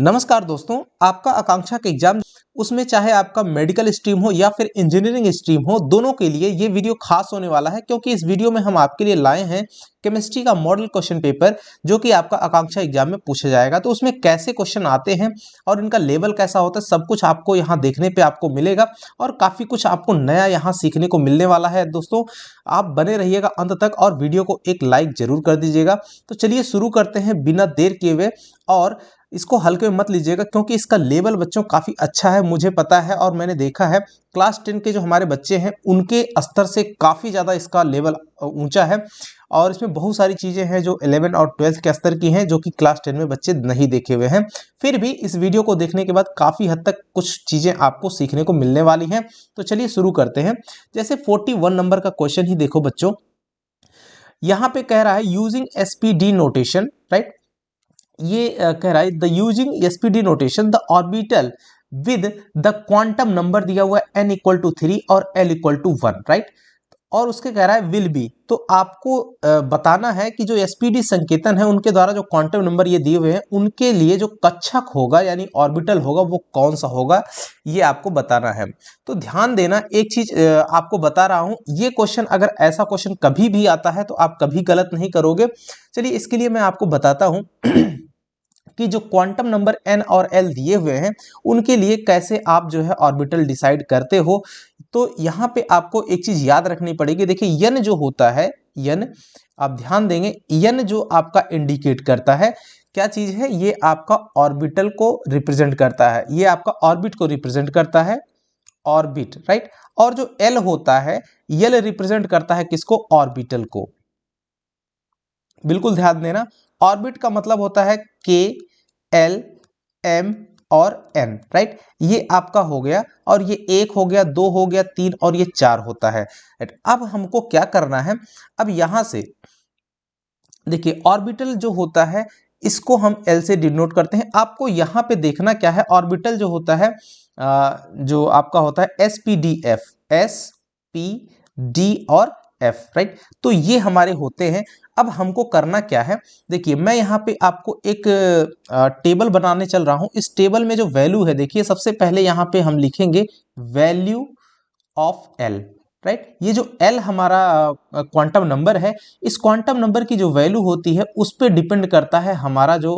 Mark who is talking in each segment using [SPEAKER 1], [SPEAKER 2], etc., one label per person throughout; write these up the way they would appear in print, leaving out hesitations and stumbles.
[SPEAKER 1] नमस्कार दोस्तों, आपका आकांक्षा का एग्जाम उसमें चाहे आपका मेडिकल स्ट्रीम हो या फिर इंजीनियरिंग स्ट्रीम हो, दोनों के लिए ये वीडियो खास होने वाला है क्योंकि इस वीडियो में हम आपके लिए लाए हैं केमिस्ट्री का मॉडल क्वेश्चन पेपर जो कि आपका आकांक्षा एग्जाम में पूछा जाएगा। तो उसमें कैसे क्वेश्चन आते हैं और इनका लेवल कैसा होता है, सब कुछ आपको यहाँ देखने पे आपको मिलेगा और काफ़ी कुछ आपको नया यहाँ सीखने को मिलने वाला है। दोस्तों, आप बने रहिएगा अंत तक और वीडियो को एक लाइक जरूर कर दीजिएगा। तो चलिए शुरू करते हैं बिना देर किए हुए। और इसको हल्के में मत लीजिएगा क्योंकि इसका लेवल बच्चों काफ़ी अच्छा है, मुझे पता है और मैंने देखा है क्लास 10 के जो हमारे बच्चे हैं उनके स्तर से काफ़ी ज़्यादा इसका लेवल ऊंचा है। और इसमें बहुत सारी चीज़ें हैं जो 11 और 12 के स्तर की हैं जो कि क्लास 10 में बच्चे नहीं देखे हुए हैं। फिर भी इस वीडियो को देखने के बाद काफ़ी हद तक कुछ चीज़ें आपको सीखने को मिलने वाली हैं। तो चलिए शुरू करते हैं। जैसे 41 नंबर का क्वेश्चन ही देखो बच्चों, यहाँ पे कह रहा है यूजिंग एसपीडी नोटेशन, राइट। ये कह रहा है the using SPD notation the orbital with the quantum number दिया हुआ है n इक्वल टू 3 और l इक्वल टू 1, राइट। और उसके कह रहा है विल बी, तो आपको बताना है कि जो एसपीडी संकेतन है उनके द्वारा जो क्वांटम नंबर ये दिए हुए हैं उनके लिए जो कक्षक होगा यानी ऑर्बिटल होगा वो कौन सा होगा, ये आपको बताना है। तो ध्यान देना, एक चीज आपको बता रहा हूं, ये क्वेश्चन अगर ऐसा क्वेश्चन कभी भी आता है तो आप कभी गलत नहीं करोगे। चलिए इसके लिए मैं आपको बताता हूं कि जो क्वांटम नंबर n और l दिए हुए हैं उनके लिए कैसे आप जो है ऑर्बिटल डिसाइड करते हो। तो यहाँ पे आपको एक चीज याद रखनी पड़ेगी। देखिए n जो होता है, n आप ध्यान देंगे, n जो आपका इंडिकेट करता है क्या चीज है, ये आपका ऑर्बिटल को रिप्रेजेंट करता है, ये आपका ऑर्बिट को रिप्रेजेंट करता है, ऑर्बिट, राइट। और जो l होता है, l रिप्रेजेंट करता है किसको, ऑर्बिटल को। बिल्कुल ध्यान देना, ऑर्बिट का मतलब होता है k, l, m और n, राइट। ये आपका हो गया और ये 1 हो गया, 2 हो गया, 3 और ये 4 होता है, राइट। अब हमको क्या करना है, अब यहां से देखिए ऑर्बिटल जो होता है इसको हम l से डिनोट करते हैं। आपको यहां पे देखना क्या है, ऑर्बिटल जो होता है जो आपका होता है एसपीडीएफ, एस पी डी और एफ, राइट। तो ये हमारे होते हैं। अब हमको करना क्या है, देखिए मैं यहाँ पे आपको एक टेबल बनाने चल रहा हूँ। इस टेबल में जो वैल्यू है, देखिए सबसे पहले यहाँ पे हम लिखेंगे वैल्यू ऑफ एल, राइट। ये जो एल हमारा क्वांटम नंबर है, इस क्वांटम नंबर की जो वैल्यू होती है उस पर डिपेंड करता है हमारा जो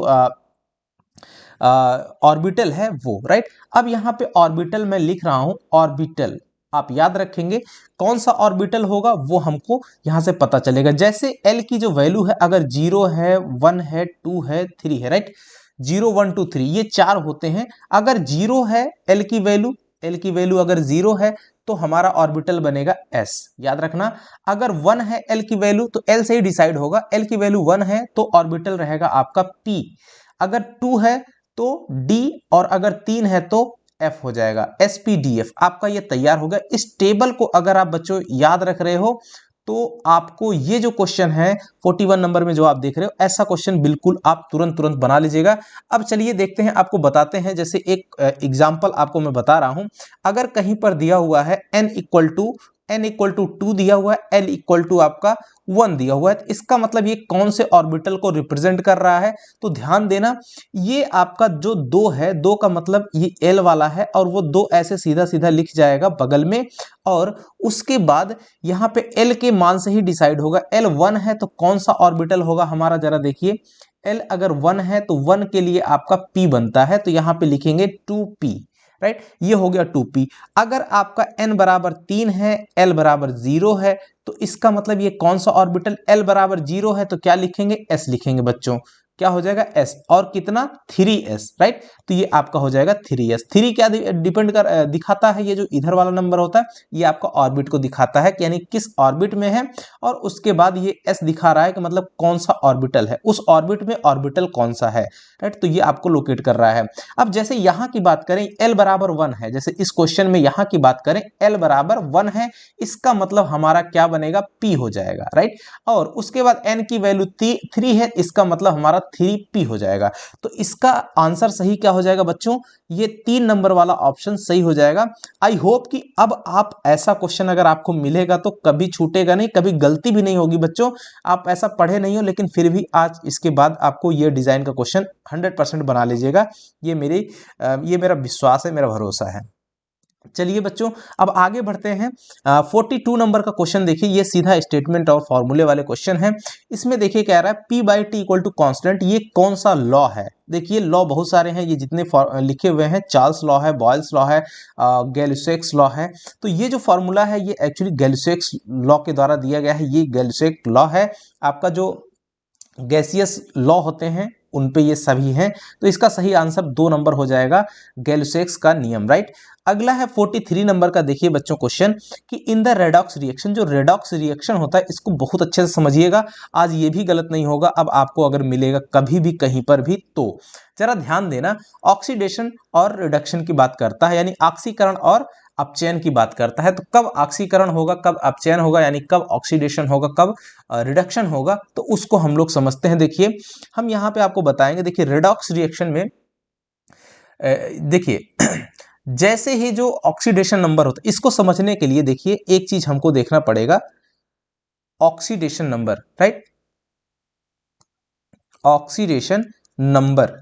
[SPEAKER 1] ऑर्बिटल है वो, राइट। अब यहाँ पे ऑर्बिटल मैं लिख रहा हूं, ऑर्बिटल आप याद रखेंगे कौन सा ऑर्बिटल होगा वो हमको यहां से पता चलेगा। जैसे एल की जो वैल्यू है अगर 0 है, 1 है, 2 है, 3 है, राइट। 0 1 2 3 ये 4 होते हैं। अगर 0 है एल की वैल्यू, एल की वैल्यू अगर 0 है तो हमारा ऑर्बिटल बनेगा एस, याद रखना। अगर 1 है एल की वैल्यू तो एल से ही डिसाइड होगा, एल की वैल्यू 1 है तो ऑर्बिटल रहेगा आपका पी। अगर 2 है तो डी और अगर 3 है तो एफ हो जाएगा, एसपीडीएफ आपका ये तैयार हो गया। इस टेबल को अगर आप बच्चों याद रख रहे हो तो आपको ये जो क्वेश्चन है 41 नंबर में जो आप देख रहे हो, ऐसा क्वेश्चन बिल्कुल आप तुरंत तुरंत बना लीजिएगा। अब चलिए देखते हैं, आपको बताते हैं। जैसे एक एग्जांपल आपको मैं बता रहा हूं, अगर कहीं पर दिया हुआ है n इक्वल टू 2 दिया हुआ है, l इक्वल टू आपका 1 दिया हुआ है, तो इसका मतलब ये कौन से ऑर्बिटल को रिप्रेजेंट कर रहा है। तो ध्यान देना, ये आपका जो 2 है, 2 का मतलब ये l वाला है और वो 2 ऐसे सीधा सीधा लिख जाएगा बगल में। और उसके बाद यहाँ पे l के मान से ही डिसाइड होगा। l 1 है तो कौन सा ऑर्बिटल होगा हमारा, जरा देखिए। l अगर 1 है तो 1 के लिए आपका p बनता है, तो यहाँ पे लिखेंगे 2p, राइट। ये हो गया 2p। अगर आपका n बराबर 3 है, l बराबर 0 है, तो इसका मतलब ये कौन सा ऑर्बिटल, l बराबर 0 है तो क्या लिखेंगे, s लिखेंगे बच्चों। क्या हो जाएगा, s और कितना 3s, राइट। तो ये आपका हो जाएगा 3s। 3 क्या डिपेंड कर दिखाता है, ये जो इधर वाला नंबर होता है ये आपका ऑर्बिट को दिखाता है कि यानी किस ऑर्बिट में है। और उसके बाद ये s दिखा रहा है कि मतलब कौन सा ऑर्बिटल है, उस ऑर्बिट में ऑर्बिटल कौन सा है, राइट। तो ये आपको लोकेट कर रहा है। अब जैसे यहाँ की बात करें, l बराबर 1 है, जैसे इस क्वेश्चन में यहाँ की बात करें l बराबर 1 है, इसका मतलब हमारा क्या बनेगा, p हो जाएगा, राइट। और उसके बाद n की वैल्यू 3 है, इसका मतलब हमारा 3p हो जाएगा। तो इसका आंसर सही क्या हो जाएगा बच्चों, ये 3 नंबर वाला ऑप्शन सही हो जाएगा। आई होप कि अब आप ऐसा क्वेश्चन अगर आपको मिलेगा तो कभी छूटेगा नहीं, कभी गलती भी नहीं होगी बच्चों। आप ऐसा पढ़े नहीं हो लेकिन फिर भी आज इसके बाद आपको ये डिजाइन का क्वेश्चन 100% बना लीजिएगा, ये मेरा विश्वास है, मेरा भरोसा है। चलिए बच्चों अब आगे बढ़ते हैं। 42 नंबर का क्वेश्चन देखिए, ये सीधा स्टेटमेंट और फॉर्मूले वाले क्वेश्चन है। इसमें देखिए क्या रहा है, p by T equal to constant, ये कौन सा लॉ है। देखिए लॉ बहुत सारे हैं, ये जितने लिखे हुए हैं, चार्ल्स लॉ है, बॉयल्स लॉ है, गैलुसेक्स लॉ है। तो ये जो फॉर्मूला है ये एक्चुअली गैलुसेक्स लॉ के द्वारा दिया गया है। ये गैलुसेक्स लॉ है, आपका जो गैसियस लॉ होते हैं उन पे ये सभी हैं। तो इसका सही आंसर 2 नंबर हो जाएगा, गैलुसेक्स का नियम, राइट। अगला है 43 नंबर का, देखिए बच्चों क्वेश्चन कि इन द रेडॉक्स रिएक्शन, जो रेडॉक्स रिएक्शन होता है इसको बहुत अच्छे से समझिएगा, आज ये भी गलत नहीं होगा। अब आपको अगर मिलेगा कभी भी कहीं पर भी तो जरा ध्यान देना, ऑक्सीडेशन और रिडक्शन की बात करता है, यानी ऑक्सीकरण और अपचयन की बात करता है। तो कब ऑक्सीकरण होगा, कब अपचयन होगा, यानी कब ऑक्सीडेशन होगा, कब रिडक्शन होगा, तो उसको हम लोग समझते हैं। देखिए हम यहाँ पे आपको बताएंगे, देखिए रेडॉक्स रिएक्शन में देखिए जैसे ही जो ऑक्सीडेशन नंबर होता है, इसको समझने के लिए देखिए एक चीज हमको देखना पड़ेगा, oxidation number, right. Oxidation number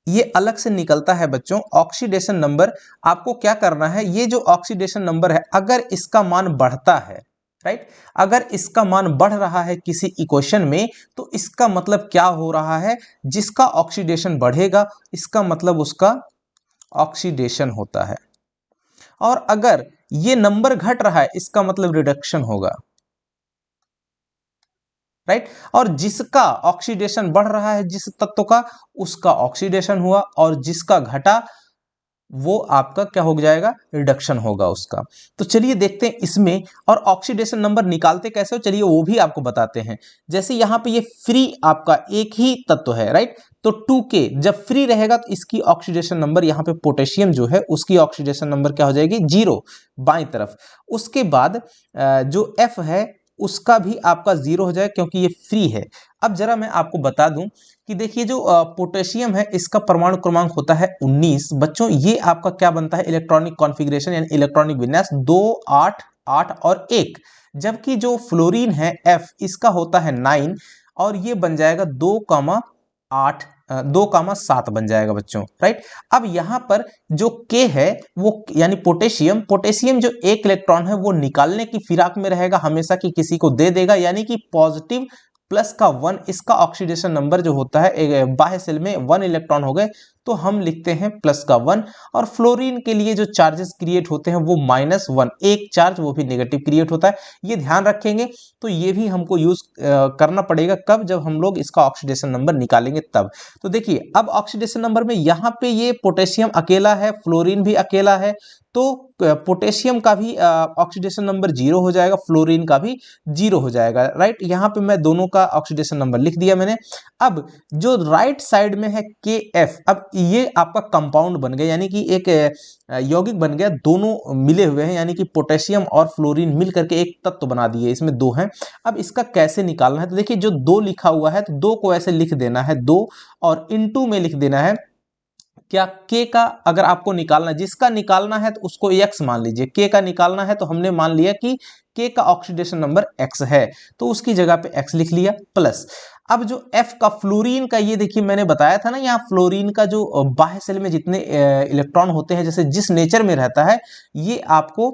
[SPEAKER 1] ये अलग से निकलता है बच्चों। ऑक्सीडेशन नंबर आपको क्या करना है, ये जो ऑक्सीडेशन नंबर है अगर इसका मान बढ़ता है, राइट, अगर इसका मान बढ़ रहा है किसी इक्वेशन में, तो इसका मतलब क्या हो रहा है, जिसका ऑक्सीडेशन बढ़ेगा इसका मतलब उसका ऑक्सीडेशन होता है। और अगर ये नंबर घट रहा है इसका मतलब रिडक्शन होगा, राइट। और जिसका ऑक्सीडेशन बढ़ रहा है जिस तत्व का, उसका ऑक्सीडेशन हुआ, और जिसका घटा वो आपका क्या हो जाएगा, रिडक्शन होगा उसका। तो चलिए देखते हैं इसमें, और ऑक्सीडेशन नंबर निकालते कैसे हो, चलिए वो भी आपको बताते हैं। जैसे यहाँ पे ये फ्री आपका एक ही तत्व है, राइट, तो 2K जब फ्री रहेगा तो इसकी ऑक्सीडेशन नंबर, यहाँ पे पोटेशियम जो है उसकी ऑक्सीडेशन नंबर क्या हो जाएगी, 0 बाईं तरफ। उसके बाद जो F है उसका भी आपका 0 हो जाए क्योंकि ये फ्री है। अब जरा मैं आपको बता दूं कि देखिए जो पोटेशियम है इसका परमाणु क्रमांक होता है 19। बच्चों ये आपका क्या बनता है, इलेक्ट्रॉनिक कॉन्फ़िगरेशन यानी इलेक्ट्रॉनिक विन्यास 2 8 8 और 1। जबकि जो फ्लोरीन है F, इसका होता है 9 और ये बन जाएगा 2,8 2,7 बन जाएगा बच्चों, राइट। अब यहाँ पर जो K है वो यानी पोटेशियम जो एक इलेक्ट्रॉन है वो निकालने की फिराक में रहेगा हमेशा, कि किसी को दे देगा, यानी कि पॉजिटिव प्लस का 1, इसका ऑक्सीडेशन नंबर जो होता है बाह्य सेल में 1 इलेक्ट्रॉन हो गए तो हम लिखते हैं प्लस का 1। और फ्लोरीन के लिए जो चार्जेस क्रिएट होते हैं वो -1, एक चार्ज वो भी नेगेटिव क्रिएट होता है, ये ध्यान रखेंगे। तो ये भी हमको यूज करना पड़ेगा कब, जब हम लोग इसका ऑक्सीडेशन नंबर निकालेंगे तब। तो देखिए अब ऑक्सीडेशन नंबर में यहाँ पे ये पोटेशियम अकेला है, फ्लोरीन भी अकेला है, तो पोटेशियम का भी ऑक्सीडेशन नंबर 0 हो जाएगा, फ्लोरीन का भी 0 हो जाएगा, राइट। यहाँ पे मैं दोनों का ऑक्सीडेशन नंबर लिख दिया मैंने। अब जो राइट साइड में है KF, अब ये आपका कंपाउंड बन गया, यानी कि एक यौगिक बन गया, दोनों मिले हुए हैं, यानी कि पोटेशियम और फ्लोरीन मिल करके एक तत्व बना दिए, इसमें 2 हैं। अब इसका कैसे निकालना है, तो देखिए जो 2 लिखा हुआ है तो 2 को ऐसे लिख देना है 2 और इनटू में लिख देना है क्या, K का अगर आपको निकालना है, जिसका निकालना है तो उसको X मान लीजिए। K का निकालना है तो हमने मान लिया कि K का ऑक्सीडेशन नंबर X है तो उसकी जगह पे X लिख लिया, प्लस अब जो F का फ्लोरीन का, ये देखिए मैंने बताया था ना, यहाँ फ्लोरीन का जो बाह्य सेल में जितने इलेक्ट्रॉन होते हैं, जैसे जिस नेचर में रहता है, ये आपको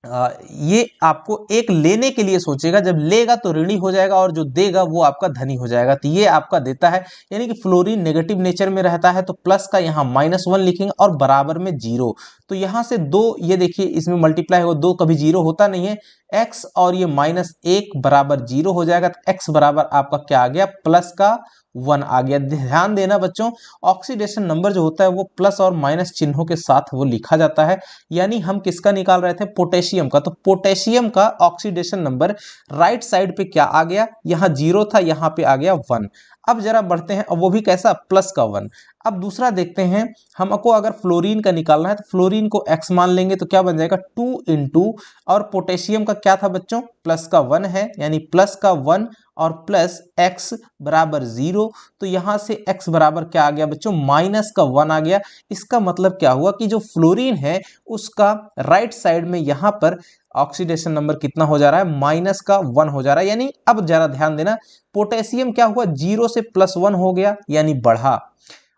[SPEAKER 1] ये आपको एक लेने के लिए सोचेगा, जब लेगा तो ऋणी हो जाएगा और जो देगा वो आपका धनी हो जाएगा। तो ये आपका देता है, यानी कि फ्लोरीन नेगेटिव नेचर में रहता है तो प्लस का यहाँ -1 लिखेंगे और बराबर में 0। तो यहाँ से 2, ये देखिए इसमें मल्टीप्लाई होगा, 2 कभी 0 होता नहीं है, x और ये -1 बराबर 0 हो जाएगा। तो x बराबर आपका क्या आ गया, प्लस का 1 आ गया। ध्यान देना बच्चों, ऑक्सीडेशन नंबर जो होता है वो प्लस और माइनस चिन्हों के साथ वो लिखा जाता है। यानी हम किसका निकाल रहे थे, पोटेशियम का, तो पोटेशियम का ऑक्सीडेशन नंबर राइट साइड पे क्या आ गया, यहाँ 0 था, यहाँ पे आ गया 1। अब जरा बढ़ते हैं, और वो भी कैसा, प्लस का 1। अब दूसरा देखते हैं, हमको अगर फ्लोरीन का निकालना है तो फ्लोरीन को x मान लेंगे तो क्या बन जाएगा 2 इंटू, और पोटेशियम का क्या था बच्चों, प्लस का 1 है, यानी प्लस का 1 और प्लस x बराबर 0। तो यहां से x बराबर क्या आ गया बच्चों, माइनस का 1 आ गया। इसका मतलब क्या हुआ कि जो फ्लोरीन है उसका राइट साइड में यहां पर ऑक्सीडेशन नंबर कितना हो जा रहा है, माइनस का 1 हो जा रहा है। यानी अब जरा ध्यान देना, पोटेशियम क्या हुआ, 0 से प्लस 1 हो गया यानी बढ़ा,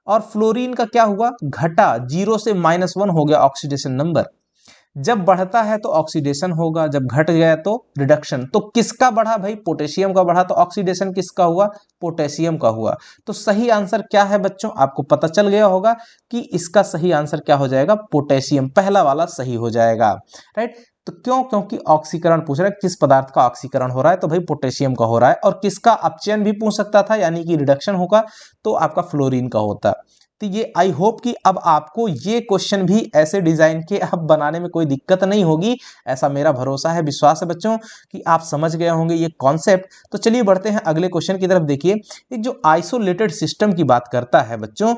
[SPEAKER 1] और फ्लोरीन का क्या हुआ, घटा, 0 से -1 हो गया ऑक्सीडेशन नंबर। जब बढ़ता है तो ऑक्सीडेशन होगा, जब घट गया तो रिडक्शन। तो किसका बढ़ा भाई, पोटेशियम का बढ़ा, तो ऑक्सीडेशन किसका हुआ, पोटेशियम का हुआ। तो सही आंसर क्या है बच्चों, आपको पता चल गया होगा कि इसका सही आंसर क्या हो जाएगा, पोटेशियम, पहला वाला सही हो जाएगा, राइट। तो क्यों, क्योंकि ऑक्सीकरण पूछ रहा है, किस पदार्थ का ऑक्सीकरण हो रहा है, तो भाई पोटेशियम का हो रहा है। और किसका अपचयन भी पूछ सकता था, यानी कि रिडक्शन होगा, तो आपका फ्लोरीन का होता। तो ये आई होप कि अब आपको ये क्वेश्चन भी ऐसे डिजाइन के अब बनाने में कोई दिक्कत नहीं होगी, ऐसा मेरा भरोसा है, विश्वास है बच्चों कि आप समझ गए होंगे ये कॉन्सेप्ट। तो चलिए बढ़ते हैं अगले क्वेश्चन की तरफ। देखिए, एक जो आइसोलेटेड सिस्टम की बात करता है बच्चों,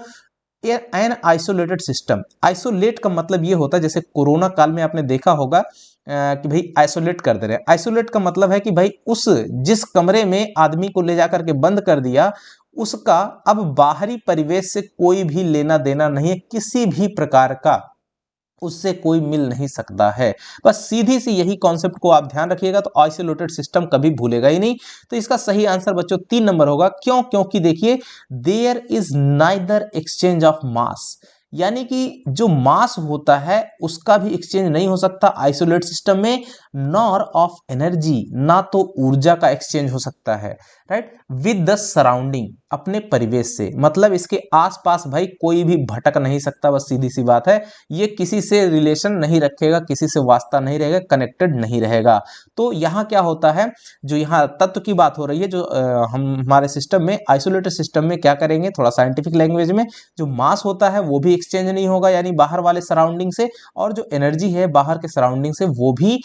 [SPEAKER 1] एन आइसोलेटेड सिस्टम। आइसोलेट का मतलब ये होता है, जैसे कोरोना काल में आपने देखा होगा कि भाई आइसोलेट कर दे रहे हैं। आइसोलेट का मतलब है कि भाई उस जिस कमरे में आदमी को ले जाकर के बंद कर दिया, उसका अब बाहरी परिवेश से कोई भी लेना देना नहीं है, किसी भी प्रकार का उससे कोई मिल नहीं सकता है। बस सीधी सी यही कॉन्सेप्ट को आप ध्यान रखिएगा, तो आइसोलेटेड सिस्टम कभी भूलेगा ही नहीं। तो इसका सही आंसर बच्चों 3 नंबर होगा। क्यों, क्योंकि देखिए, there is neither exchange of mass, यानी कि जो मास होता है उसका भी एक्सचेंज नहीं हो सकता आइसोलेट सिस्टम में, नॉर ऑफ एनर्जी, ना तो ऊर्जा का एक्सचेंज हो सकता है, राइट, विद द सराउंडिंग, अपने परिवेश से। मतलब इसके आसपास भाई कोई भी भटक नहीं सकता, बस सीधी सी बात है। ये किसी से रिलेशन नहीं रखेगा, किसी से वास्ता नहीं रहेगा, कनेक्टेड नहीं रहेगा। तो यहाँ क्या होता है, जो यहाँ तत्व की बात हो रही है, जो हम हमारे सिस्टम में, आइसोलेटेड सिस्टम में क्या करेंगे, थोड़ा साइंटिफिक लैंग्वेज में, जो मास होता है वो भी एक्सचेंज नहीं होगा, यानी बाहर वाले सराउंडिंग से, और जो एनर्जी है बाहर के सराउंडिंग से वो भी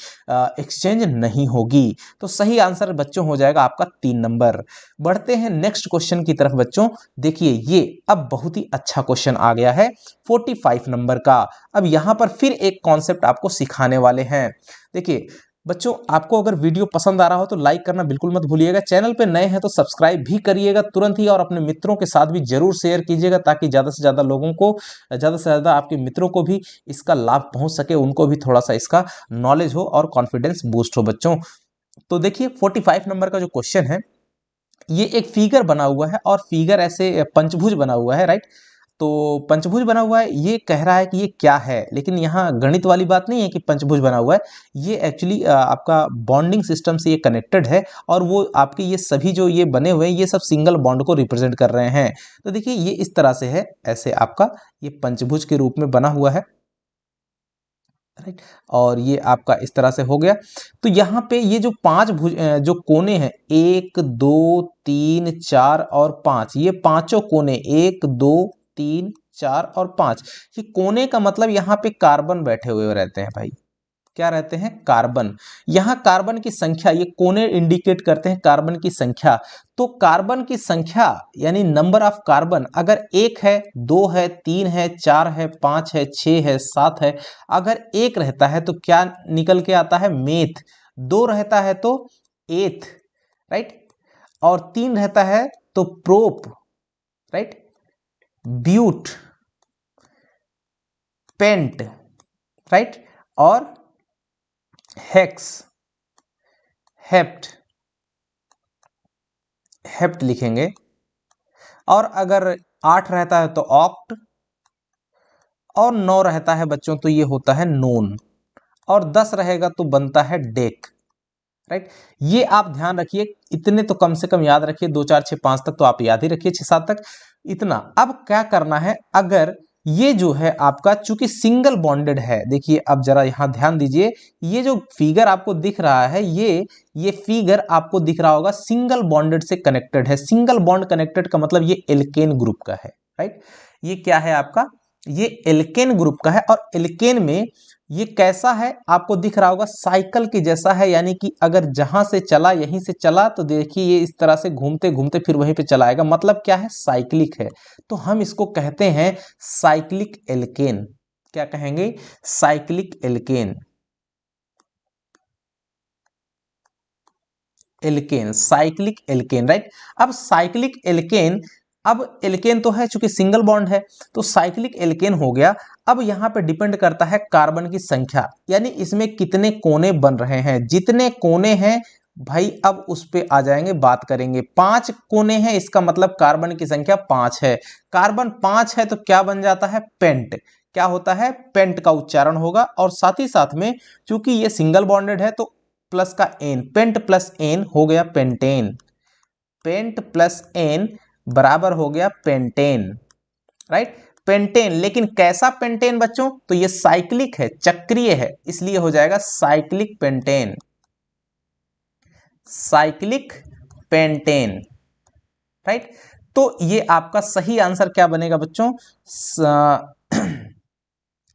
[SPEAKER 1] एक्सचेंज नहीं होगी। तो सही आंसर बच्चों हो जाएगा आपका 3 नंबर। बढ़ते हैं नेक्स्ट क्वेश्चन की तरफ बच्चों। देखिए, ये अब बहुत ही अच्छा क्वेश्चन आ गया है 45 नंबर का। अब यहां पर फिर एक कॉन्सेप्ट आपको सिखाने वाले हैं। देखिए बच्चों, आपको अगर वीडियो पसंद आ रहा हो तो लाइक करना बिल्कुल मत भूलिएगा, चैनल पे नए हैं तो सब्सक्राइब भी करिएगा तुरंत ही, और अपने मित्रों के साथ भी जरूर शेयर कीजिएगा, ताकि ज़्यादा से ज़्यादा लोगों को, ज़्यादा से ज़्यादा आपके मित्रों को भी इसका लाभ पहुंच सके, उनको भी थोड़ा सा इसका नॉलेज हो और कॉन्फिडेंस बूस्ट हो बच्चों। तो देखिए 45 नंबर का जो क्वेश्चन है, ये एक फिगर बना हुआ है, और फिगर ऐसे पंचभुज बना हुआ है, राइट। तो पंचभुज बना हुआ है, ये कह रहा है कि ये क्या है, लेकिन यहाँ गणित वाली बात नहीं है कि पंचभुज बना हुआ है। ये एक्चुअली आपका बॉन्डिंग सिस्टम से ये कनेक्टेड है, और वो आपके ये सभी जो ये बने हुए हैं, ये सब सिंगल बॉन्ड को रिप्रेजेंट कर रहे हैं। तो देखिए ये इस तरह से है, ऐसे आपका ये पंचभुज के रूप में बना हुआ है, राइट। और ये आपका इस तरह से हो गया। तो यहाँ पे ये जो 5 भुज जो कोने हैं, 1 2 3 4 और 5, ये पांचों कोने 1 2 3 4 और 5, ये कोने का मतलब यहाँ पे कार्बन बैठे हुए रहते हैं भाई। क्या रहते हैं, कार्बन। यहां कार्बन की संख्या, ये कोने इंडिकेट करते हैं कार्बन की संख्या। तो कार्बन की संख्या यानी नंबर ऑफ कार्बन, अगर 1 है, 2 है, 3 है, 4 है, 5 है, 6 है, 7 है, अगर 1 रहता है तो क्या निकल के आता है, मेथ। 2 रहता है तो एथ, राइट। और 3 रहता है तो prop, right, but, pent, right, और हेक्स, हेप्ट, हेप्ट लिखेंगे। और अगर 8 रहता है तो ऑक्ट, और 9 रहता है बच्चों तो ये होता है नोन, और 10 रहेगा तो बनता है डेक, राइट। ये आप ध्यान रखिए, इतने तो कम से कम याद रखिए, 2 4 6 5 तक तो आप याद ही रखिए, 6 7 तक इतना। अब क्या करना है, अगर ये जो है आपका चूंकि सिंगल बॉन्डेड है, देखिए अब जरा यहां ध्यान दीजिए, ये जो फिगर आपको दिख रहा है, ये फिगर आपको दिख रहा होगा सिंगल बॉन्डेड से कनेक्टेड है। सिंगल बॉन्ड कनेक्टेड का मतलब ये एल्केन ग्रुप का है, राइट। ये क्या है आपका ये एल्केन ग्रुप का है और एल्केन में ये कैसा है आपको दिख रहा होगा, साइकिल के जैसा है, यानी कि अगर जहां से चला यहीं से चला तो देखिए ये इस तरह से घूमते घूमते फिर वहीं पे चला आएगा, मतलब क्या है, साइक्लिक है। तो हम इसको कहते हैं साइक्लिक एल्केन। क्या कहेंगे, cyclic alkane. Alkane, cyclic alkane, right. अब साइक्लिक एल्केन, अब एल्केन तो है चूंकि सिंगल बॉन्ड है तो साइक्लिक एल्केन हो गया। अब यहाँ पे डिपेंड करता है कार्बन की संख्या, यानी इसमें कितने कोने बन रहे हैं, जितने कोने हैं भाई अब उस पे आ जाएंगे, बात करेंगे। 5 कोने हैं, इसका मतलब कार्बन की संख्या 5 है। कार्बन 5 है तो क्या बन जाता है, पेंट। क्या होता है, पेंट का उच्चारण होगा। और साथ ही साथ में चूंकि ये सिंगल बॉन्डेड है तो प्लस का एन, पेंट प्लस एन हो गया पेंटेन। पेंट प्लस एन बराबर हो गया पेंटेन, राइट, पेंटेन। लेकिन कैसा पेंटेन बच्चों, तो ये साइक्लिक है, चक्रीय है, इसलिए हो जाएगा cyclic pentane, cyclic pentane, right. तो ये आपका सही आंसर क्या बनेगा बच्चों,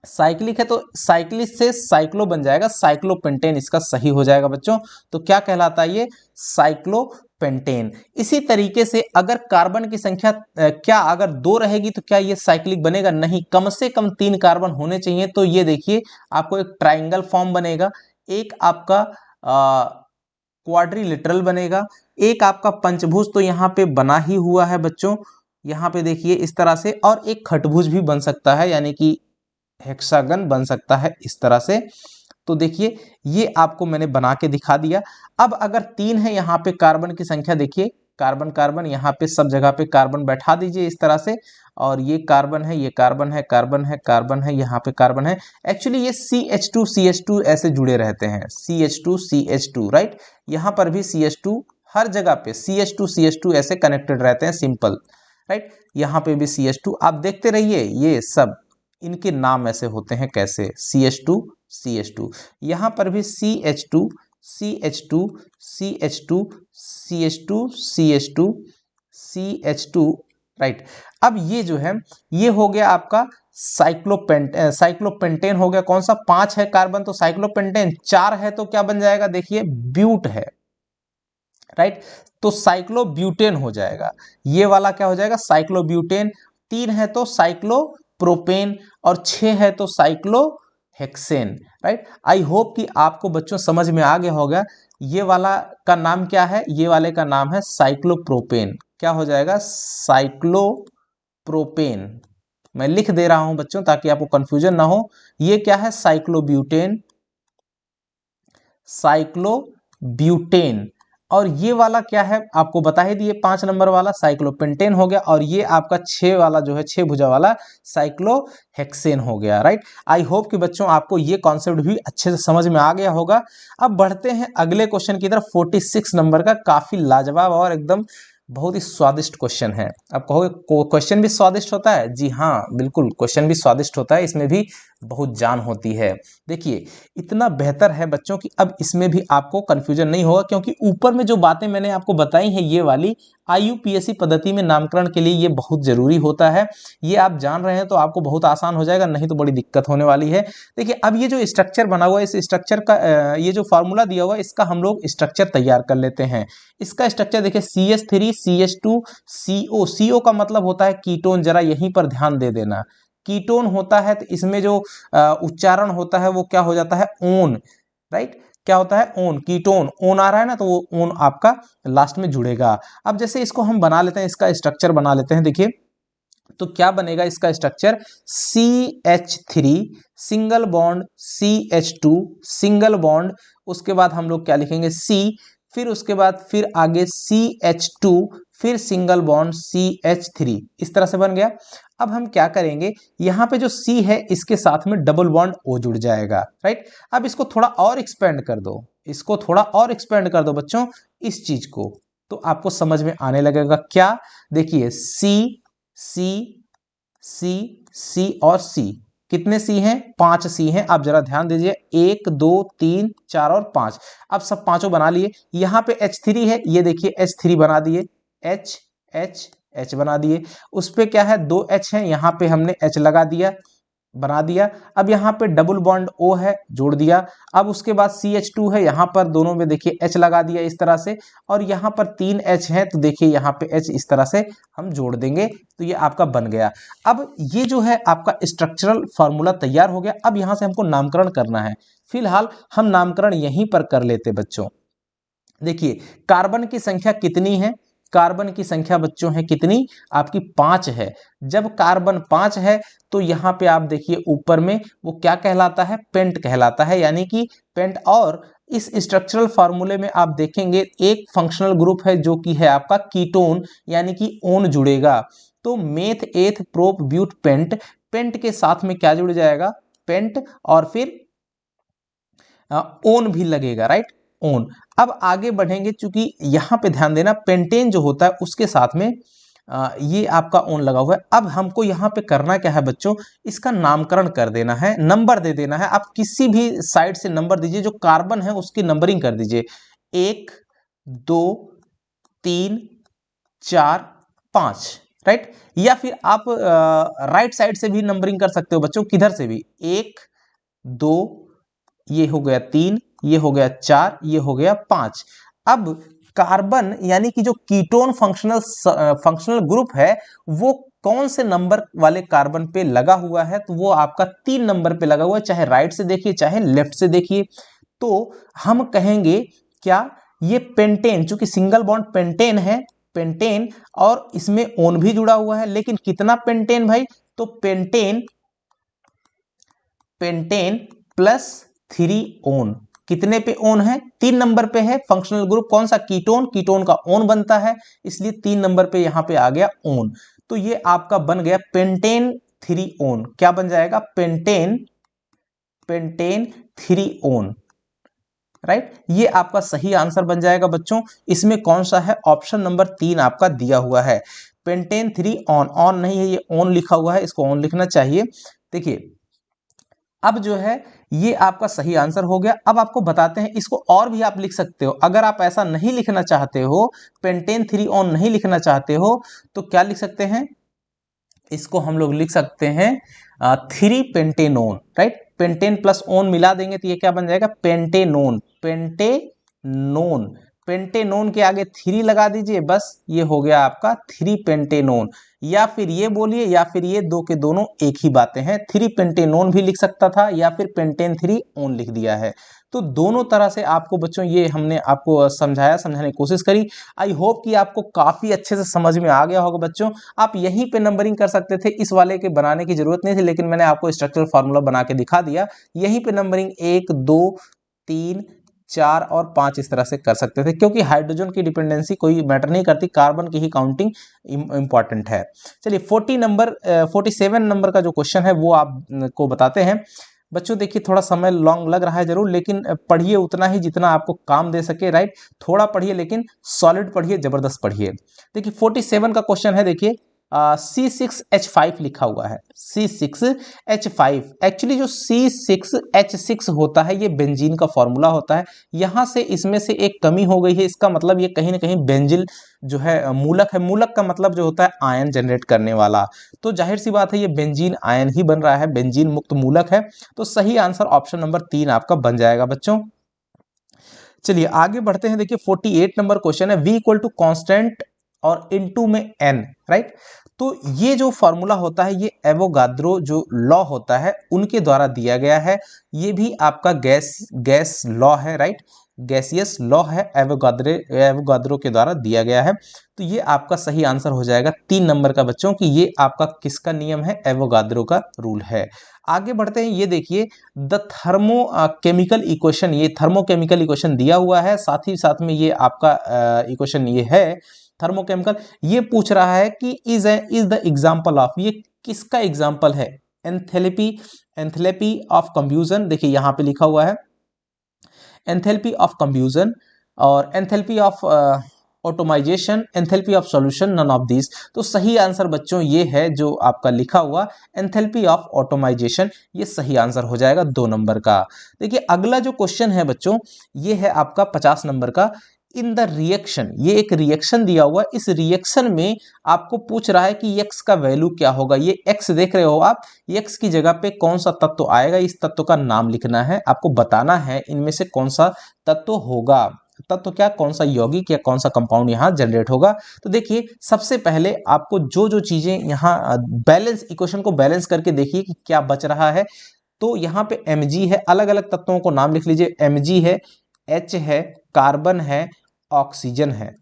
[SPEAKER 1] साइक्लिक है तो साइक्लिक से साइक्लो बन जाएगा, साइक्लोपेंटेन इसका सही हो जाएगा बच्चों। तो क्या कहलाता है ये, साइक्लोपेंटेन। इसी तरीके से अगर कार्बन की संख्या क्या अगर 2 रहेगी तो क्या ये साइक्लिक बनेगा, नहीं, कम से कम 3 कार्बन होने चाहिए। तो ये देखिए आपको एक ट्राइंगल फॉर्म बनेगा, एक आपका क्वाड्रिलेटरल बनेगा, एक आपका पंचभुज तो यहाँ पे बना ही हुआ है बच्चों, यहाँ पे देखिए इस तरह से, और एक खटभुज भी बन सकता है, यानी कि हेक्सागन बन सकता है इस तरह से। तो देखिए ये आपको मैंने बना के दिखा दिया। अब अगर 3 है यहाँ पे कार्बन की संख्या, देखिए कार्बन कार्बन यहाँ पे सब जगह पे कार्बन बैठा दीजिए इस तरह से, और ये कार्बन है, ये कार्बन है, कार्बन है, कार्बन है, यहाँ पे कार्बन है। एक्चुअली ये CH2 ऐसे जुड़े रहते हैं, CH2 राइट। यहाँ पर भी CH2, हर जगह पे CH2 ऐसे कनेक्टेड रहते हैं, सिंपल, राइट। यहाँ पे भी CH2, आप देखते रहिए ये सब इनके नाम ऐसे होते हैं कैसे, CH2 यहाँ पर भी CH2 राइट। अब ये जो है ये हो गया आपका साइक्लोपेंटेन हो गया। कौन सा, 5 है कार्बन तो साइक्लोपेंटेन, 4 है तो क्या बन जाएगा, देखिए ब्यूट है, राइट, तो साइक्लोब्यूटेन हो जाएगा। ये वाला क्या हो जाएगा, साइक्लोब्यूटेन। 3 है तो साइक्लोप्रोपेन, और 6 है तो साइक्लोहेक्सेन, राइट। आई होप कि आपको बच्चों समझ में आ गया होगा। ये वाला का नाम क्या है, ये वाले का नाम है साइक्लोप्रोपेन। क्या हो जाएगा, साइक्लोप्रोपेन। मैं लिख दे रहा हूं बच्चों ताकि आपको कंफ्यूजन ना हो। ये क्या है, साइक्लोब्यूटेन, साइक्लोब्यूटेन। और ये वाला क्या है आपको बता ही दिए, 5 नंबर वाला साइक्लोपेंटेन हो गया। और ये आपका 6 वाला जो है 6 भुजा वाला साइक्लोहेक्सेन हो गया, राइट। आई होप कि बच्चों आपको ये कॉन्सेप्ट भी अच्छे से समझ में आ गया होगा। अब बढ़ते हैं अगले क्वेश्चन की तरफ, 46 नंबर का, काफी लाजवाब और एकदम बहुत ही स्वादिष्ट क्वेश्चन है। अब कहोगे क्वेश्चन भी स्वादिष्ट होता है, जी हाँ बिल्कुल, क्वेश्चन भी स्वादिष्ट होता है, इसमें भी बहुत जान होती है। देखिए इतना बेहतर है बच्चों कि अब इसमें भी आपको कंफ्यूजन नहीं होगा, क्योंकि ऊपर में जो बातें मैंने आपको बताई हैं ये वाली IUPAC पद्धति में नामकरण के लिए ये बहुत जरूरी होता है। ये आप जान रहे हैं तो आपको बहुत आसान हो जाएगा, नहीं तो बड़ी दिक्कत होने वाली है। देखिए अब ये जो स्ट्रक्चर बना हुआ है, इस स्ट्रक्चर का ये जो फॉर्मूला दिया हुआ है इसका हम लोग स्ट्रक्चर तैयार कर लेते हैं। इसका स्ट्रक्चर देखिए, CH3 CH2 CO। CO का मतलब होता है कीटोन, जरा यहीं पर ध्यान दे देना, कीटोन होता है तो इसमें जो उच्चारण होता है वो क्या हो जाता है, ओन, राइट। क्या होता है, ओन, कीटोन, ओन आ रहा है ना, तो वो ओन आपका लास्ट में जुड़ेगा। अब जैसे इसको हम बना लेते हैं, इसका स्ट्रक्चर बना लेते हैं, देखिए तो क्या बनेगा इसका structure, CH3 single bond CH2 single bond, उसके बाद हम लोग क्या लिखेंगे, C, फिर उसके बाद फिर आगे CH2, फिर सिंगल बॉन्ड CH3, इस तरह से बन गया। अब हम क्या करेंगे, यहाँ पे जो C है इसके साथ में डबल बॉन्ड O जुड़ जाएगा, राइट। अब इसको थोड़ा और एक्सपेंड कर दो, इसको थोड़ा और एक्सपेंड कर दो बच्चों, इस चीज को, तो आपको समझ में आने लगेगा। क्या, देखिए C C C C और C, कितने C हैं, 5 C हैं। आप जरा ध्यान दीजिए, 1 2 3 4 और 5। अब सब पांचों बना लिए। यहाँ पे H3 है, ये देखिए H3 बना दिए, H H H बना दिए। उस पे क्या है, 2 H है, यहाँ पे हमने H लगा दिया, बना दिया। अब यहाँ पे डबल बॉन्ड O है, जोड़ दिया। अब उसके बाद CH2 है, यहाँ पर दोनों में देखिए H लगा दिया इस तरह से, और यहाँ पर 3 H है, तो देखिए यहाँ पे H इस तरह से हम जोड़ देंगे, तो ये आपका बन गया। अब ये जो है आपका स्ट्रक्चरल फार्मूला तैयार हो गया। अब यहाँ से हमको नामकरण करना है। फिलहाल हम नामकरण यहीं पर कर लेते बच्चों। देखिए कार्बन की संख्या कितनी है, कार्बन की संख्या बच्चों है कितनी, आपकी 5 है। जब कार्बन 5 है तो यहाँ पे आप देखिए ऊपर में वो क्या कहलाता है, पेंट कहलाता है, यानी कि पेंट। और इस स्ट्रक्चरल फार्मूले में आप देखेंगे एक फंक्शनल ग्रुप है जो कि है आपका कीटोन, यानी कि ओन जुड़ेगा। तो मेथ एथ प्रोप ब्यूट पेंट, पेंट के साथ में क्या जुड़ जाएगा, पेंट, और फिर ओन भी लगेगा, राइट, ओन। अब आगे बढ़ेंगे, चूंकि यहाँ पे ध्यान देना पेंटेन जो होता है उसके साथ में ये आपका ओन लगा हुआ है। अब हमको यहाँ पे करना क्या है बच्चों, इसका नामकरण कर देना है, नंबर दे देना है। आप किसी भी साइड से नंबर दीजिए, जो कार्बन है उसकी नंबरिंग कर दीजिए, 1 2 3 4 5, राइट। या फिर आप राइट साइड से भी नंबरिंग कर सकते हो बच्चों, किधर से भी, 1 2, ये हो गया 3, ये हो गया 4, ये हो गया 5। अब कार्बन यानी कि जो कीटोन फंक्शनल ग्रुप है वो कौन से नंबर वाले कार्बन पे लगा हुआ है, तो वो आपका 3 नंबर पे लगा हुआ है, चाहे राइट से देखिए चाहे लेफ्ट से देखिए। तो हम कहेंगे क्या, ये पेंटेन, चूंकि सिंगल बॉन्ड पेंटेन है, पेंटेन, और इसमें ओन भी जुड़ा हुआ है, लेकिन कितना पेंटेन भाई, तो पेंटेन, पेंटेन प्लस 3 ओन, कितने पे ओन है, 3 नंबर पे है। फंक्शनल ग्रुप कौन सा, कीटोन, कीटोन का ओन बनता है, इसलिए 3 नंबर पे यहां पे आ गया ओन। तो ये आपका बन गया पेंटेन 3 ओन, क्या बन जाएगा, पेंटेन, पेंटेन 3 ओन, राइट। ये आपका सही आंसर बन जाएगा बच्चों। इसमें कौन सा है, ऑप्शन नंबर 3 आपका दिया हुआ है, पेंटेन 3 ऑन, ऑन नहीं है, ये ओन लिखा हुआ है, इसको ऑन लिखना चाहिए। देखिए अब जो है ये आपका सही आंसर हो गया। अब आपको बताते हैं, इसको और भी आप लिख सकते हो, अगर आप ऐसा नहीं लिखना चाहते हो, पेंटेन 3 ऑन नहीं लिखना चाहते हो, तो क्या लिख सकते हैं, इसको हम लोग लिख सकते हैं 3 pentanone, right. Pentane plus own मिला देंगे तो ये क्या बन जाएगा, पेंटेनोन, पेंटेनोन, पेंटेनोन के आगे 3 लगा दीजिए, बस ये हो गया आपका 3 पेंटेनोन। या फिर ये बोलिए, या फिर ये दो के दोनों एक ही बातें हैं, 3 पेंटेनोन भी लिख सकता था, या फिर पेंटेन 3 ओन लिख दिया है। तो दोनों तरह से आपको बच्चों ये हमने आपको समझाने की कोशिश करी। आई होप कि आपको काफ़ी अच्छे से समझ में आ गया होगा बच्चों। आप यहीं पे नंबरिंग कर सकते थे, इस वाले के बनाने की जरूरत नहीं थी, लेकिन मैंने आपको स्ट्रक्चरल फार्मूला बना के दिखा दिया। यहीं पे नंबरिंग 1 2 3 4 और 5 इस तरह से कर सकते थे, क्योंकि हाइड्रोजन की डिपेंडेंसी कोई मैटर नहीं करती, कार्बन की ही काउंटिंग इंपॉर्टेंट है। चलिए 47 नंबर का जो क्वेश्चन है वो आपको बताते हैं बच्चों। देखिए थोड़ा समय लॉन्ग लग रहा है जरूर, लेकिन पढ़िए उतना ही जितना आपको काम दे सके, राइट। थोड़ा पढ़िए लेकिन सॉलिड पढ़िए, जबरदस्त पढ़िए। देखिए 47 का क्वेश्चन है, देखिए C6H5 लिखा हुआ है, C6H5। एक्चुअली जो C6H6 होता है ये बेंजीन का फॉर्मूला होता है। यहाँ से इसमें से एक कमी हो गई है, इसका मतलब ये कहीं ना कहीं बेंजिल जो है मूलक है। मूलक का मतलब जो होता है आयन जनरेट करने वाला, तो जाहिर सी बात है ये बेंजीन आयन ही बन रहा है, बेंजीन मुक्त मूलक है। तो सही आंसर ऑप्शन नंबर 3 आपका बन जाएगा बच्चों। चलिए आगे बढ़ते हैं। देखिए 48 नंबर क्वेश्चन है, V इक्वल टू कॉन्स्टेंट और इनटू में n, राइट। तो ये जो फॉर्मूला होता है ये एवोगाद्रो जो लॉ होता है उनके द्वारा दिया गया है। ये भी आपका गैस लॉ है, राइट, गैसियस लॉ है, एवोगाद्रो के द्वारा दिया गया है। तो ये आपका सही आंसर हो जाएगा 3 नंबर का बच्चों, कि ये आपका किसका नियम है, एवोगाद्रो का रूल है। आगे बढ़ते हैं, ये देखिए द थर्मोकेमिकल इक्वेशन, ये थर्मोकेमिकल इक्वेशन दिया हुआ है, साथ ही साथ में ये आपका इक्वेशन ये है थर्मोकेमिकल। ये पूछ रहा है कि इज द एग्जाम्पल ऑफ, ये किसका एग्जाम्पल है, एंथैल्पी ऑफ कंब्यूजन। देखिए यहाँ पे लिखा हुआ है एंथैल्पी ऑफ कंब्यूजन और enthalpy of atomization, enthalpy of solution, none of this. तो सही आंसर बच्चों ये है जो आपका लिखा हुआ एंथैल्पी ऑफ ऑटोमाइजेशन, ये सही आंसर हो जाएगा 2 नंबर का। देखिए अगला जो क्वेश्चन है बच्चों ये है आपका 50 नंबर का। इन द रिएक्शन, ये एक रिएक्शन दिया हुआ है, इस रिएक्शन में आपको पूछ रहा है कि x का वैल्यू क्या होगा। ये x देख रहे हो आप, x की जगह पे कौन सा तत्व आएगा, इस तत्व का नाम लिखना है, आपको बताना है इनमें से कौन सा तत्व होगा। तत्व क्या, कौन सा यौगिक या कौन सा कंपाउंड यहाँ जनरेट होगा। तो देखिए सबसे पहले आपको जो जो चीजें यहाँ बैलेंस, इक्वेशन को बैलेंस करके देखिए कि क्या बच रहा है। तो यहाँ पे Mg है, अलग अलग तत्वों को नाम लिख लीजिए। Mg है, H है, कार्बन है, ऑक्सीजन है,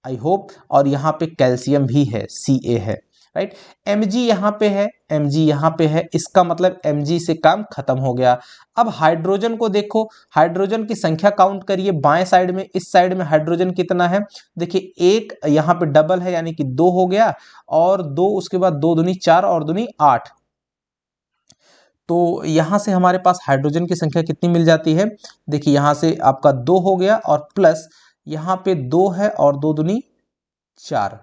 [SPEAKER 1] आई होप, और यहाँ पे कैल्शियम भी है, Ca है, राइट। Mg यहाँ पे है, Mg यहाँ पे है, इसका मतलब Mg से काम खत्म हो गया। अब हाइड्रोजन को देखो, हाइड्रोजन की संख्या काउंट करिए बाएं साइड में, इस साइड में हाइड्रोजन कितना है, देखिए एक यहाँ पे डबल है यानी कि 2 हो गया, और 2 उसके बाद 2 दूनी 4 और दूनी 8। तो यहां से हमारे पास हाइड्रोजन की संख्या कितनी मिल जाती है, देखिए यहां से आपका 2 हो गया और प्लस यहाँ पे 2 है और 2 दूनी 4,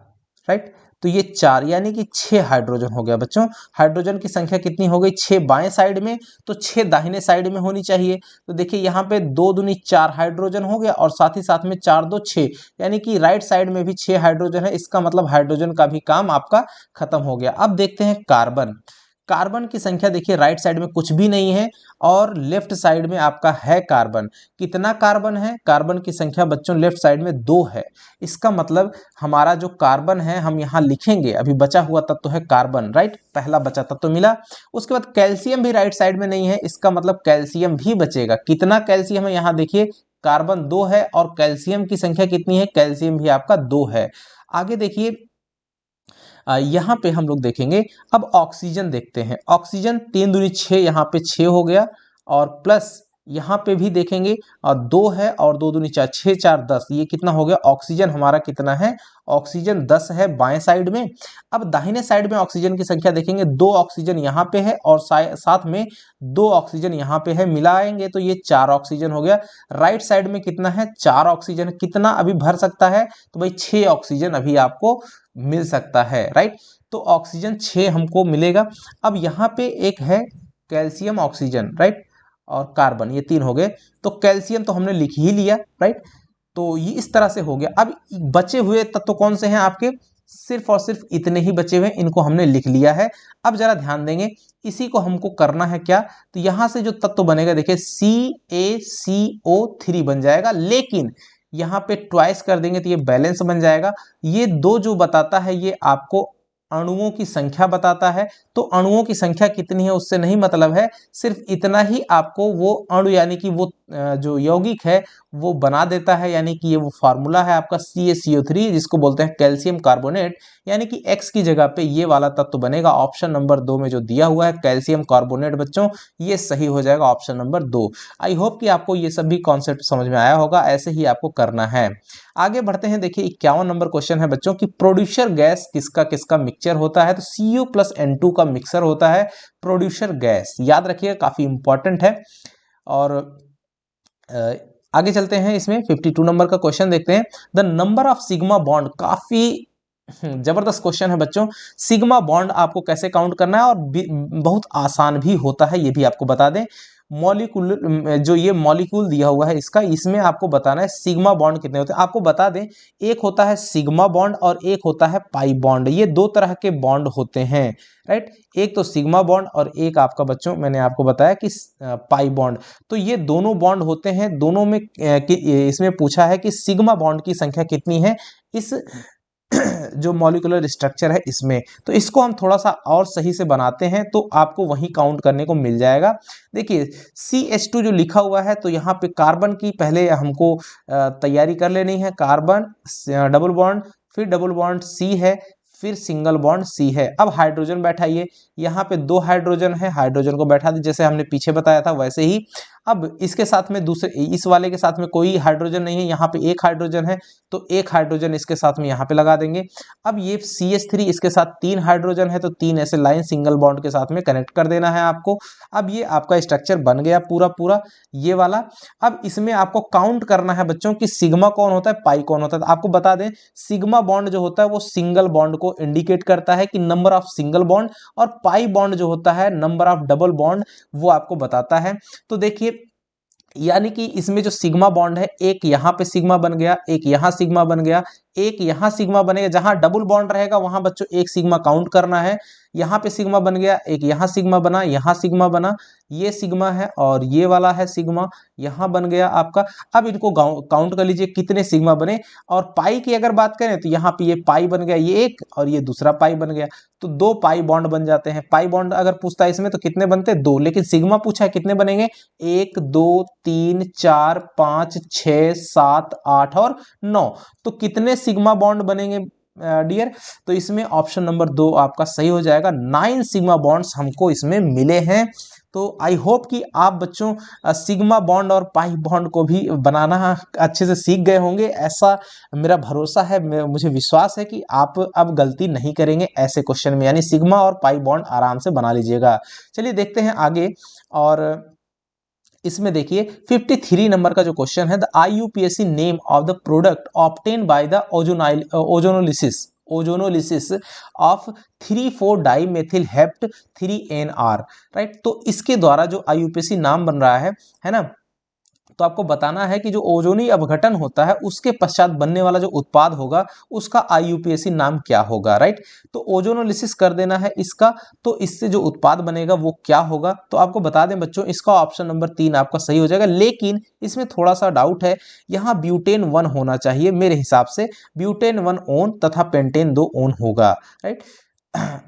[SPEAKER 1] राइट। तो ये 4 यानी कि 6 हाइड्रोजन हो गया बच्चों। हाइड्रोजन की संख्या कितनी हो गई, 6 बाएं साइड में, तो 6 दाहिने साइड में होनी चाहिए। तो देखिए यहाँ पे 2 दूनी 4 हाइड्रोजन हो गया और साथ ही साथ में 4 2 6, यानी कि राइट साइड में भी 6 हाइड्रोजन है। इसका मतलब हाइड्रोजन का भी काम आपका खत्म हो गया। अब देखते हैं कार्बन। कार्बन की संख्या देखिए राइट साइड में कुछ भी नहीं है और लेफ्ट साइड में आपका है कार्बन। कितना कार्बन है, कार्बन की संख्या बच्चों लेफ्ट साइड में 2 है। इसका मतलब हमारा जो कार्बन है हम यहाँ लिखेंगे, अभी बचा हुआ तत्व है कार्बन, राइट, पहला बचा तत्व मिला। उसके बाद कैल्शियम भी राइट साइड में नहीं है, इसका मतलब कैल्शियम भी बचेगा। कितना कैल्शियम है, यहाँ देखिए कार्बन 2 है और कैल्शियम की संख्या कितनी है, कैल्शियम भी आपका 2 है। आगे देखिए यहाँ पे हम लोग देखेंगे, अब ऑक्सीजन देखते हैं। ऑक्सीजन 3 दूनी 6, यहाँ पे 6 हो गया और प्लस यहाँ पे भी देखेंगे और 2 है और 2 दूनी 4, 6 4 10, ये कितना हो गया, ऑक्सीजन हमारा कितना है, ऑक्सीजन 10 है बाएं साइड में। अब दाहिने साइड में ऑक्सीजन की संख्या देखेंगे, 2 ऑक्सीजन यहाँ पे है और साथ में 2 ऑक्सीजन यहाँ पे है, मिलाएंगे तो ये 4 ऑक्सीजन हो गया। राइट साइड में कितना है, 4 ऑक्सीजन। कितना अभी भर सकता है, तो भाई 6 ऑक्सीजन अभी आपको मिल सकता है, राइट। तो ऑक्सीजन 6 हमको मिलेगा। अब यहाँ पे एक है कैल्शियम, ऑक्सीजन, राइट, और कार्बन, ये 3 हो गए। तो कैल्शियम तो हमने लिख ही लिया, राइट। तो ये इस तरह से हो गया। अब बचे हुए तत्व कौन से हैं आपके, सिर्फ और सिर्फ इतने ही बचे हुए, इनको हमने लिख लिया है। अब जरा ध्यान देंगे, इसी को हमको करना है क्या, तो यहां से जो तत्व बनेगा देखिए CaCO3 बन जाएगा, लेकिन यहाँ पे ट्वाइस कर देंगे तो ये बैलेंस बन जाएगा। ये 2 जो बताता है ये आपको अणुओं की संख्या बताता है। तो अणुओं की संख्या कितनी है उससे नहीं मतलब है, सिर्फ इतना ही आपको वो अणु यानी कि वो जो यौगिक है वो बना देता है, यानी कि ये वो फार्मूला है आपका CaCO3, जिसको बोलते हैं कैल्शियम कार्बोनेट, यानी कि X की जगह पे ये वाला तत्व बनेगा। ऑप्शन नंबर 2 में जो दिया हुआ है कैल्शियम कार्बोनेट बच्चों, ये सही हो जाएगा ऑप्शन नंबर 2। आई होप कि आपको ये सभी कॉन्सेप्ट समझ में आया होगा, ऐसे ही आपको करना है। आगे बढ़ते हैं, देखिए 51 नंबर क्वेश्चन है बच्चों कि प्रोड्यूसर गैस किसका किसका मिक्सचर होता है, तो Cu+N2 का मिक्सर होता है प्रोड्यूसर गैस, याद रखिएगा, काफी इंपॉर्टेंट है। और आगे चलते हैं, इसमें 52 नंबर का क्वेश्चन देखते हैं। The number of sigma bond, काफी जबरदस्त क्वेश्चन है बच्चों। सिग्मा बॉन्ड आपको कैसे काउंट करना है, और बहुत आसान भी होता है, ये भी आपको बता दें। मॉलिक्यूल, जो ये मॉलिक्यूल दिया हुआ है इसका, इसमें आपको बताना है सिग्मा बॉन्ड कितने होते हैं। आपको बता दें, एक होता है सिग्मा बॉन्ड और एक होता है पाई बॉन्ड, ये 2 तरह के बॉन्ड होते हैं, राइट। एक तो सिग्मा बॉन्ड और एक आपका बच्चों मैंने आपको बताया कि पाई बॉन्ड। तो ये दोनों बॉन्ड होते हैं, दोनों में इसमें पूछा है कि सिग्मा बॉन्ड की संख्या कितनी है इस जो मॉलिक्यूलर स्ट्रक्चर है इसमें। तो इसको हम थोड़ा सा और सही से बनाते हैं तो आपको वही काउंट करने को मिल जाएगा। देखिए CH2 जो लिखा हुआ है, तो यहाँ पे कार्बन की पहले हमको तैयारी कर लेनी है। कार्बन डबल बॉन्ड, फिर डबल बॉन्ड C है, फिर सिंगल बॉन्ड C है। अब हाइड्रोजन बैठाइए, यहाँ पे 2 हाइड्रोजन है, हाइड्रोजन को बैठा दी जैसे हमने पीछे बताया था वैसे ही। अब इसके साथ में दूसरे, इस वाले के साथ में कोई हाइड्रोजन नहीं है, यहाँ पे 1 हाइड्रोजन है, तो 1 हाइड्रोजन इसके साथ में यहाँ पे लगा देंगे। अब ये CH3, इसके साथ 3 हाइड्रोजन है, तो 3 ऐसे लाइन सिंगल बॉन्ड के साथ में कनेक्ट कर देना है आपको। अब ये आपका स्ट्रक्चर बन गया पूरा पूरा ये वाला। अब इसमें आपको काउंट करना है बच्चों कि सिग्मा कौन होता है, पाई कौन होता है। आपको बता दें, सिग्मा बॉन्ड जो होता है वो सिंगल बॉन्ड को इंडिकेट करता है कि नंबर ऑफ सिंगल बॉन्ड, और पाई बॉन्ड जो होता है नंबर ऑफ डबल बॉन्ड, वो आपको बताता है। तो देखिए यानी कि इसमें जो सिग्मा बॉन्ड है, एक यहाँ पे सिग्मा बन गया, एक यहाँ सिग्मा बन गया, एक यहाँ सिग्मा बनेगा। जहां डबल बॉन्ड रहेगा वहां बच्चों एक सिग्मा काउंट करना है। यहाँ पे सिग्मा बन गया, एक यहाँ सिग्मा बना, यहाँ सिग्मा बना, ये सिग्मा है और ये वाला है सिग्मा, यहाँ बन गया आपका। अब इनको काउंट कर लीजिए कितने सिग्मा बने। और पाई की अगर बात करें तो यहाँ पे ये पाई बन गया, ये एक और ये दूसरा पाई बन गया, तो 2 पाई बॉन्ड बन जाते हैं। पाई बॉन्ड अगर पूछता है इसमें तो कितने बनते हैं? 2, लेकिन सिग्मा पूछा है कितने बनेंगे? 1 2 3 4 5 6 7 8 और 9। तो कितने सिग्मा बॉन्ड बनेंगे डियर? तो इसमें ऑप्शन नंबर 2 आपका सही हो जाएगा। 9 सिग्मा बॉन्ड्स हमको इसमें मिले हैं। तो आई होप कि आप बच्चों सिग्मा बॉन्ड और पाई बॉन्ड को भी बनाना अच्छे से सीख गए होंगे, ऐसा मेरा भरोसा है। मुझे विश्वास है कि आप अब गलती नहीं करेंगे ऐसे क्वेश्चन में, यानी सिग्मा और पाई बॉन्ड आराम से बना लीजिएगा। चलिए देखते हैं आगे। और इसमें देखिए 53 नंबर का जो क्वेश्चन है, the IUPAC name of the product obtain by the ozonolysis of three four dimethyl hept 3NR, right. तो इसके द्वारा जो IUPAC नाम बन रहा है ना, तो आपको बताना है कि जो ओजोनी अपघटन होता है उसके पश्चात बनने वाला जो उत्पाद होगा उसका IUPAC नाम क्या होगा, राइट। तो ओजोनोलिसिस कर देना है इसका, तो इससे जो उत्पाद बनेगा वो क्या होगा। तो आपको बता दें बच्चों, इसका ऑप्शन नंबर 3 आपका सही हो जाएगा। लेकिन इसमें थोड़ा सा डाउट है, यहाँ ब्यूटेन 1 होना चाहिए मेरे हिसाब से। ब्यूटेन 1 ओन तथा पेंटेन 2 ओन होगा, राइट।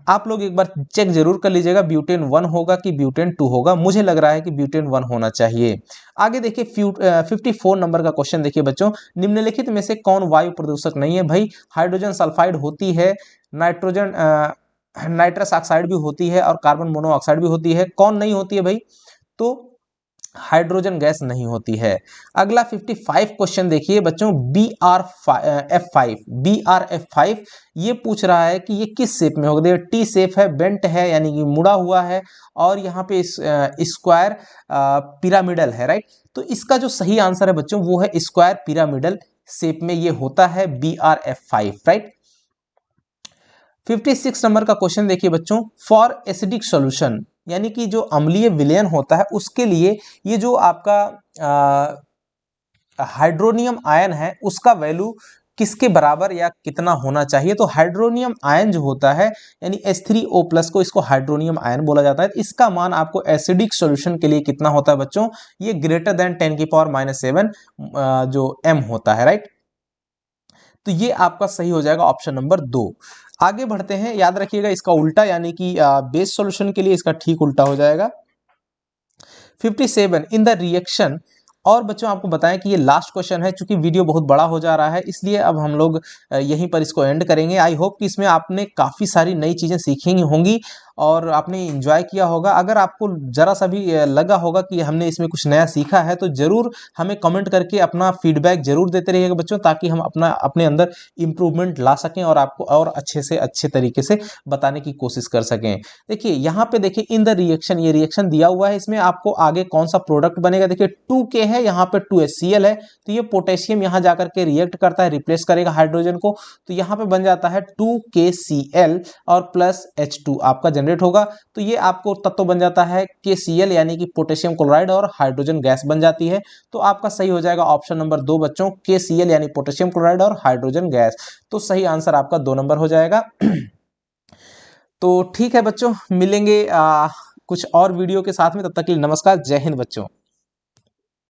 [SPEAKER 1] आप लोग एक बार चेक जरूर कर लीजिएगा ब्यूटेन 1 होगा कि ब्यूटेन 2 होगा। मुझे लग रहा है कि ब्यूटेन 1 होना चाहिए। आगे देखिए 54 नंबर का क्वेश्चन देखिए बच्चों, निम्नलिखित में से कौन वायु प्रदूषक नहीं है? भाई हाइड्रोजन सल्फाइड होती है, नाइट्रोजन नाइट्रस ऑक्साइड भी होती है और कार्बन मोनोऑक्साइड भी होती है। कौन नहीं होती है भाई? तो हाइड्रोजन गैस नहीं होती है। अगला 55 क्वेश्चन देखिए बच्चों, BRF5 ये पूछ रहा है कि ये किस शेप में होगा। टी शेप है, बेंट है यानी कि मुड़ा हुआ है, और यहाँ पे स्क्वायर पिरामिडल है, राइट। तो इसका जो सही आंसर है बच्चों वो है स्क्वायर पिरामिडल शेप में ये होता है BRF5, राइट। 56 नंबर का क्वेश्चन देखिए बच्चों, फॉर एसिडिक सॉल्यूशन यानी कि जो अम्लीय विलयन होता है उसके लिए ये जो आपका हाइड्रोनियम आयन है उसका वैल्यू किसके बराबर या कितना होना चाहिए। तो हाइड्रोनियम आयन जो होता है यानी H3O+ को इसको हाइड्रोनियम आयन बोला जाता है। इसका मान आपको एसिडिक सॉल्यूशन के लिए कितना होता है बच्चों? ये ग्रेटर देन 10⁻⁷ जो m होता है, राइट। तो ये आपका सही हो जाएगा ऑप्शन नंबर 2। आगे बढ़ते हैं, याद रखिएगा इसका उल्टा यानी कि बेस सॉल्यूशन के लिए इसका ठीक उल्टा हो जाएगा। 57 इन द रिएक्शन। और बच्चों आपको बताएं कि ये लास्ट क्वेश्चन है, चूंकि वीडियो बहुत बड़ा हो जा रहा है इसलिए अब हम लोग यहीं पर इसको एंड करेंगे। आई होप कि इसमें आपने काफ़ी सारी नई चीज़ें सीखी होंगी और आपने एंजॉय किया होगा। अगर आपको ज़रा सा भी लगा होगा कि हमने इसमें कुछ नया सीखा है तो ज़रूर हमें कमेंट करके अपना फीडबैक ज़रूर देते रहिएगा बच्चों, ताकि हम अपने अंदर इम्प्रूवमेंट ला सकें और आपको और अच्छे से अच्छे तरीके से बताने की कोशिश कर सकें। देखिए यहाँ पे देखिए इन द रिएक्शन, ये रिएक्शन दिया हुआ है, इसमें आपको आगे कौन सा प्रोडक्ट बनेगा। देखिए 2K है, यहाँ पे 2HCl है, तो ये पोटेशियम यहाँ जाकर के रिएक्ट करता है, रिप्लेस करेगा हाइड्रोजन को, तो यहाँ पे बन जाता है 2KCl और प्लस H2 आपका जनरेट होगा। तो ये आपको तत्व बन जाता है KCl यानी कि पोटेशियम क्लोराइड और हाइड्रोजन गैस बन जाती है। तो आपका सही हो जाएगा ऑप्शन नंबर 2 बच्चों, KCl यानी पोटेशियम क्लोराइड और हाइड्रोजन गैस। तो सही आंसर आपका 2 नंबर हो जाएगा। तो ठीक है बच्चों, मिलेंगे कुछ और वीडियो के साथ में, तब तक के लिए नमस्कार, जय हिंद बच्चों।